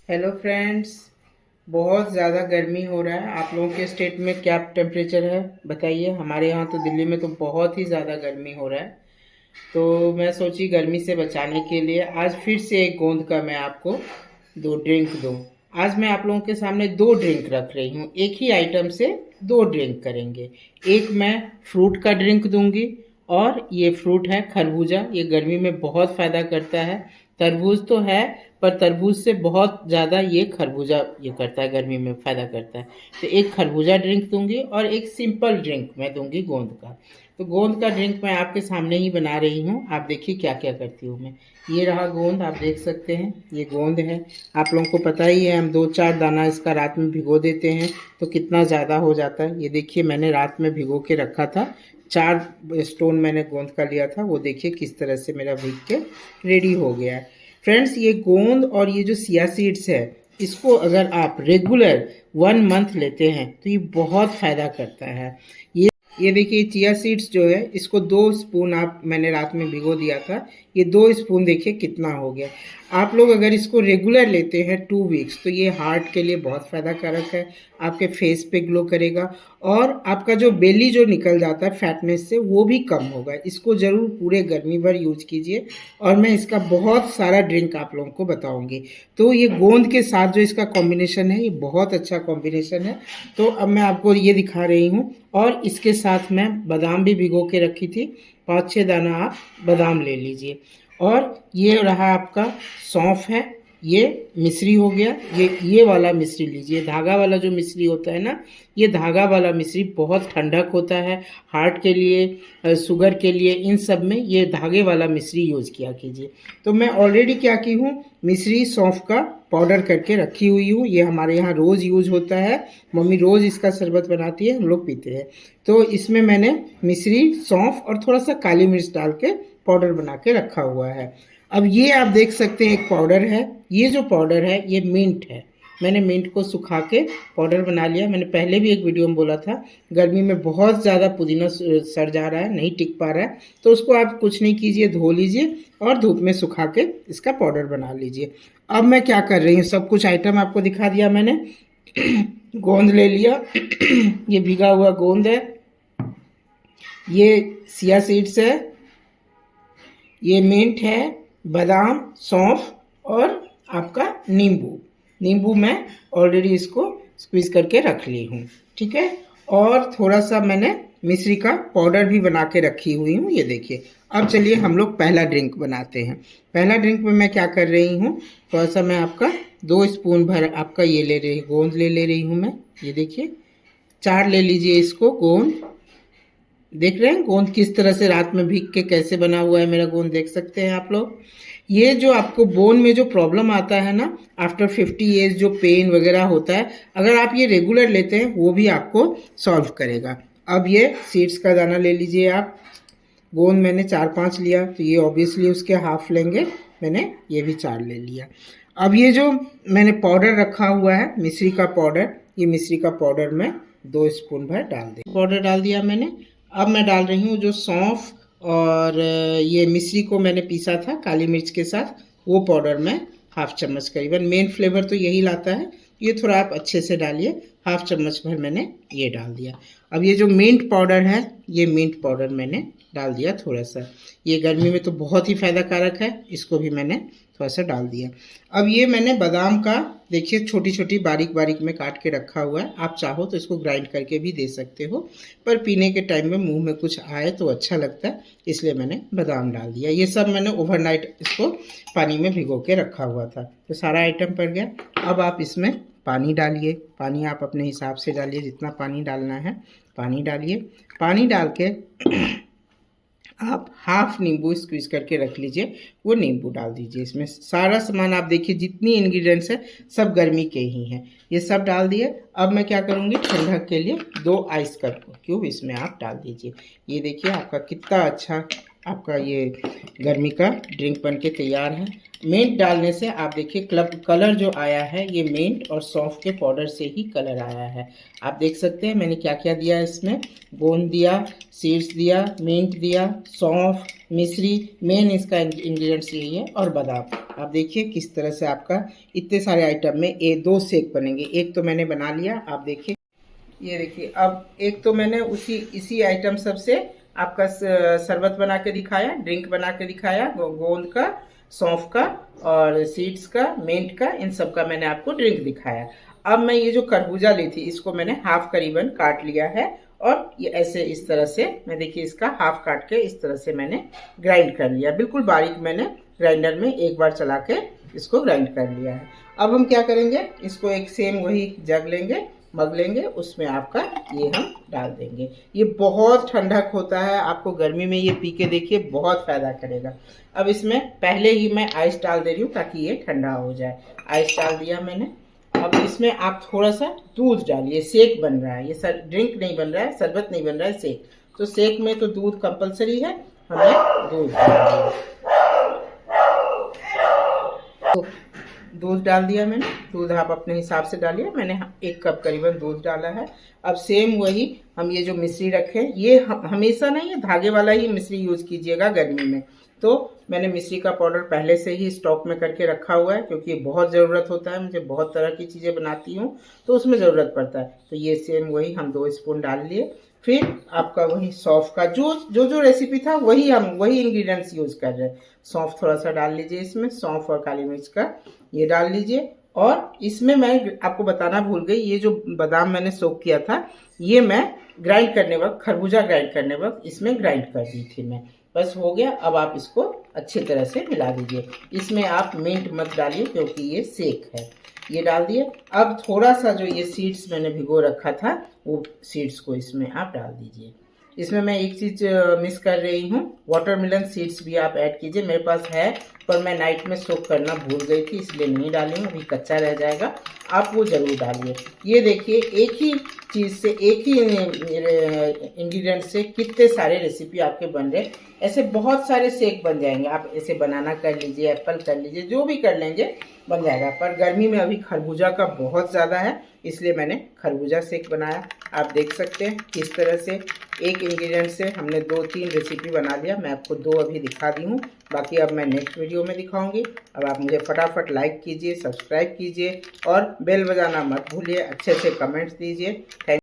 Hello friends. बहुत ज़्यादा गर्मी हो रहा है। आप लोगों के स्टेट में क्या टेम्परेचर है बताइए। हमारे यहाँ तो दिल्ली में तो बहुत ही ज़्यादा गर्मी हो रहा है। तो मैं सोची गर्मी से बचाने के लिए आज फिर से एक गोंद का मैं आपको दो ड्रिंक दूँ। आज मैं आप लोगों के सामने दो ड्रिंक रख रही हूँ। एक ही आइटम से दो ड्रिंक करेंगे। एक मैं फ्रूट का ड्रिंक दूंगी और ये फ्रूट है खरबूजा। ये गर्मी में बहुत फ़ायदा करता है। तरबूज तो है पर तरबूज से बहुत ज़्यादा ये खरबूजा ये करता है, गर्मी में फ़ायदा करता है। तो एक खरबूजा ड्रिंक दूंगी और एक सिंपल ड्रिंक मैं दूंगी गोंद का। तो गोंद का ड्रिंक मैं आपके सामने ही बना रही हूँ। आप देखिए क्या क्या करती हूँ मैं। ये रहा गोंद, आप देख सकते हैं ये गोंद है। आप लोगों को पता ही है, हम 2-4 दाना इसका रात में भिगो देते हैं तो कितना ज़्यादा हो जाता है। ये देखिए मैंने रात में भिगो के रखा था। 4 स्टोन मैंने गोंद का लिया था। वो देखिए किस तरह से मेरा भीग के रेडी हो गया है। फ्रेंड्स, ये गोंद और ये जो चिया सीड्स है, इसको अगर आप रेगुलर 1 मंथ लेते हैं तो ये बहुत फ़ायदा करता है। ये देखिए चिया सीड्स जो है, इसको 2 स्पून आप मैंने रात में भिगो दिया था। ये 2 स्पून देखिए कितना हो गया। आप लोग अगर इसको रेगुलर लेते हैं 2 वीक्स तो ये हार्ट के लिए बहुत फ़ायदा कारक है। आपके फेस पे ग्लो करेगा और आपका जो बेली जो निकल जाता है फैटनेस से, वो भी कम होगा। इसको ज़रूर पूरे गर्मी भर यूज कीजिए और मैं इसका बहुत सारा ड्रिंक आप लोगों को बताऊंगी। तो ये गोंद के साथ जो इसका कॉम्बिनेशन है, ये बहुत अच्छा कॉम्बिनेशन है। तो अब मैं आपको ये दिखा रही हूँ। और इसके साथ मैं बादाम भी भिगो के रखी थी। 5-6 दाना आप बादाम ले लीजिए। और ये रहा आपका सौंफ है। ये मिश्री हो गया। ये वाला मिश्री लीजिए, धागा वाला जो मिश्री होता है ना, ये धागा वाला मिश्री बहुत ठंडक होता है हार्ट के लिए, शुगर के लिए, इन सब में ये धागे वाला मिश्री यूज़ किया कीजिए। तो मैं ऑलरेडी क्या की हूँ, मिश्री सौंफ का पाउडर करके रखी हुई हूँ। ये हमारे यहाँ रोज़ यूज होता है। मम्मी रोज़ इसका शरबत बनाती है, हम लोग पीते हैं। तो इसमें मैंने मिश्री, सौंफ और थोड़ा सा काली मिर्च डाल के पाउडर बना के रखा हुआ है। अब ये आप देख सकते हैं एक पाउडर है। ये जो पाउडर है ये मिंट है। मैंने मिंट को सुखा के पाउडर बना लिया। मैंने पहले भी एक वीडियो में बोला था, गर्मी में बहुत ज़्यादा पुदीना सड़ जा रहा है, नहीं टिक पा रहा है। तो उसको आप कुछ नहीं कीजिए, धो लीजिए और धूप में सुखा के इसका पाउडर बना लीजिए। अब मैं क्या कर रही हूँ, सब कुछ आइटम आपको दिखा दिया मैंने। गोंद ले लिया। ये भीगा हुआ गोंद है। ये चिया सीड्स है। ये मिंट है, बादाम, सौंफ और आपका नींबू। नींबू मैं ऑलरेडी इसको स्क्वीज करके रख ली हूँ, ठीक है। और थोड़ा सा मैंने मिश्री का पाउडर भी बना के रखी हुई हूँ, ये देखिए। अब चलिए हम लोग पहला ड्रिंक बनाते हैं। पहला ड्रिंक में मैं क्या कर रही हूँ, थोड़ा सा मैं आपका 2 स्पून भर आपका ये ले रही गोंद ले रही हूँ मैं। ये देखिए 4 ले लीजिए इसको गोंद। देख रहे हैं गोंद किस तरह से रात में भीग के कैसे बना हुआ है मेरा गोंद, देख सकते हैं आप लोग। ये जो आपको बोन में जो प्रॉब्लम आता है ना, आफ्टर 50 एज जो पेन वगैरह होता है, अगर आप ये रेगुलर लेते हैं वो भी आपको सॉल्व करेगा। अब ये सीड्स का दाना ले लीजिए आप। गोंद मैंने 4-5 लिया तो ये ऑब्वियसली उसके हाफ लेंगे। मैंने ये भी 4 ले लिया। अब ये जो मैंने पाउडर रखा हुआ है मिश्री का पाउडर, ये मिश्री का पाउडर मैं 2 स्पून भर डाल दें। पाउडर डाल दिया मैंने। अब मैं डाल रही हूँ जो सौंफ और ये मिश्री को मैंने पीसा था काली मिर्च के साथ, वो पाउडर मैं हाफ चम्मच करीबन, मेन फ्लेवर तो यही लाता है। ये थोड़ा आप अच्छे से डालिए। हाफ चम्मच भर मैंने ये डाल दिया। अब ये जो मिंट पाउडर है, ये मिंट पाउडर मैंने डाल दिया थोड़ा सा। ये गर्मी में तो बहुत ही फ़ायदा कारक है, इसको भी मैंने थोड़ा सा डाल दिया। अब ये मैंने बादाम का देखिए छोटी छोटी बारीक बारीक में काट के रखा हुआ है। आप चाहो तो इसको ग्राइंड करके भी दे सकते हो, पर पीने के टाइम में मुंह में कुछ आए तो अच्छा लगता है, इसलिए मैंने बादाम डाल दिया। ये सब मैंने ओवरनाइट इसको पानी में भिगो के रखा हुआ था, तो सारा आइटम पड़ गया। अब आप इसमें पानी डालिए। पानी आप अपने हिसाब से डालिए, जितना पानी डालना है पानी डालिए। पानी डाल के आप हाफ नींबू स्क्वीज करके रख लीजिए, वो नींबू डाल दीजिए इसमें। सारा सामान आप देखिए जितनी इंग्रेडिएंट्स है सब गर्मी के ही हैं, ये सब डाल दिए। अब मैं क्या करूँगी, ठंडक के लिए 2 आइस कप क्यूब इसमें आप डाल दीजिए। ये देखिए आपका कितना अच्छा आपका ये गर्मी का ड्रिंक बन के तैयार है। मिंट डालने से आप देखिए कलर जो आया है ये मिंट और सौंफ के पाउडर से ही कलर आया है। आप देख सकते हैं मैंने क्या क्या दिया है इसमें, गोंद दिया, सीड्स दिया, मिंट दिया, सौंफ, मिश्री, मेन इसका इंग्रेडिएंट्स यही है, और बादाम। आप देखिए किस तरह से आपका इतने सारे आइटम में ये 2 शेक बनेंगे। एक तो मैंने बना लिया, आप देखिए, ये देखिए। अब एक तो मैंने इसी आइटम सब से आपका शरबत बना के दिखाया, ड्रिंक बना के दिखाया, गोंद का, सौंफ का और सीड्स का, मिंट का, इन सब का मैंने आपको ड्रिंक दिखाया। अब मैं ये जो खरबूजा ली थी इसको मैंने हाफ करीबन काट लिया है, और ये ऐसे इस तरह से मैं देखिए इसका हाफ काट के इस तरह से मैंने ग्राइंड कर लिया, बिल्कुल बारीक मैंने ग्राइंडर में एक बार चला के इसको ग्राइंड कर लिया है। अब हम क्या करेंगे, इसको एक सेम वही जग लेंगे, मग लेंगे, उसमें आपका ये हम डाल देंगे। ये बहुत ठंडक होता है, आपको गर्मी में ये पी के देखिए बहुत फायदा करेगा। अब इसमें पहले ही मैं आइस डाल दे रही हूँ ताकि ये ठंडा हो जाए। आइस डाल दिया मैंने। अब इसमें आप थोड़ा सा दूध डालिए, शेक बन रहा है ये, ड्रिंक नहीं बन रहा है, शरबत नहीं बन रहा है, शेक। तो शेक में तो दूध कंपलसरी है, हमें दूध डाल दिया। दूध डाल दिया मैंने, दूध आप अपने हिसाब से डालिए, मैंने 1 कप करीबन दूध डाला है। अब सेम वही हम ये जो मिश्री रखे, ये हमेशा नहीं ये धागे वाला ही मिश्री यूज कीजिएगा गर्मी में। तो मैंने मिश्री का पाउडर पहले से ही स्टॉक में करके रखा हुआ है, क्योंकि बहुत ज़रूरत होता है, मुझे बहुत तरह की चीज़ें बनाती हूँ तो उसमें ज़रूरत पड़ता है। तो ये सेम वही हम 2 स्पून डाल लिए। फिर आपका वही सौंफ का जो रेसिपी था वही हम वही इंग्रेडिएंट्स यूज कर रहे हैं। सौंफ थोड़ा सा डाल लीजिए इसमें, सौंफ और काली मिर्च का ये डाल लीजिए। और इसमें मैं आपको बताना भूल गई, ये जो बादाम मैंने सोक किया था ये मैं ग्राइंड करने वक्त, खरबूजा ग्राइंड करने वक्त इसमें ग्राइंड कर दी थी मैं। बस हो गया। अब आप इसको अच्छी तरह से मिला दीजिए। इसमें आप मिंट मत डालिए क्योंकि ये सेक है। ये डाल दिए। अब थोड़ा सा जो ये सीड्स मैंने भिगो रखा था वो सीड्स को इसमें आप डाल दीजिए। इसमें मैं एक चीज मिस कर रही हूँ, वाटरमेलन सीड्स भी आप ऐड कीजिए। मेरे पास है पर मैं नाइट में सोक करना भूल गई थी इसलिए नहीं डाली हूँ, अभी कच्चा रह जाएगा, आप वो जरूर डालिए। ये देखिए एक ही चीज से, एक ही इंग्रेडिएंट से कितने सारे रेसिपी आपके बन रहे। ऐसे बहुत सारे शेक बन जाएंगे। आप ऐसे बनाना कर लीजिए, एप्पल कर लीजिए, जो भी कर लेंगे बन जाएगा। पर गर्मी में अभी खरबूजा का बहुत ज़्यादा है इसलिए मैंने खरबूजा शेक बनाया। आप देख सकते हैं किस तरह से एक इंग्रेडिएंट से हमने 2-3 रेसिपी बना लिया। मैं आपको 2 अभी दिखा दी हूँ, बाकी अब मैं नेक्स्ट वीडियो में दिखाऊंगी। अब आप मुझे फटाफट लाइक कीजिए, सब्सक्राइब कीजिए और बेल बजाना मत भूलिए, अच्छे से कमेंट्स दीजिए। थैंक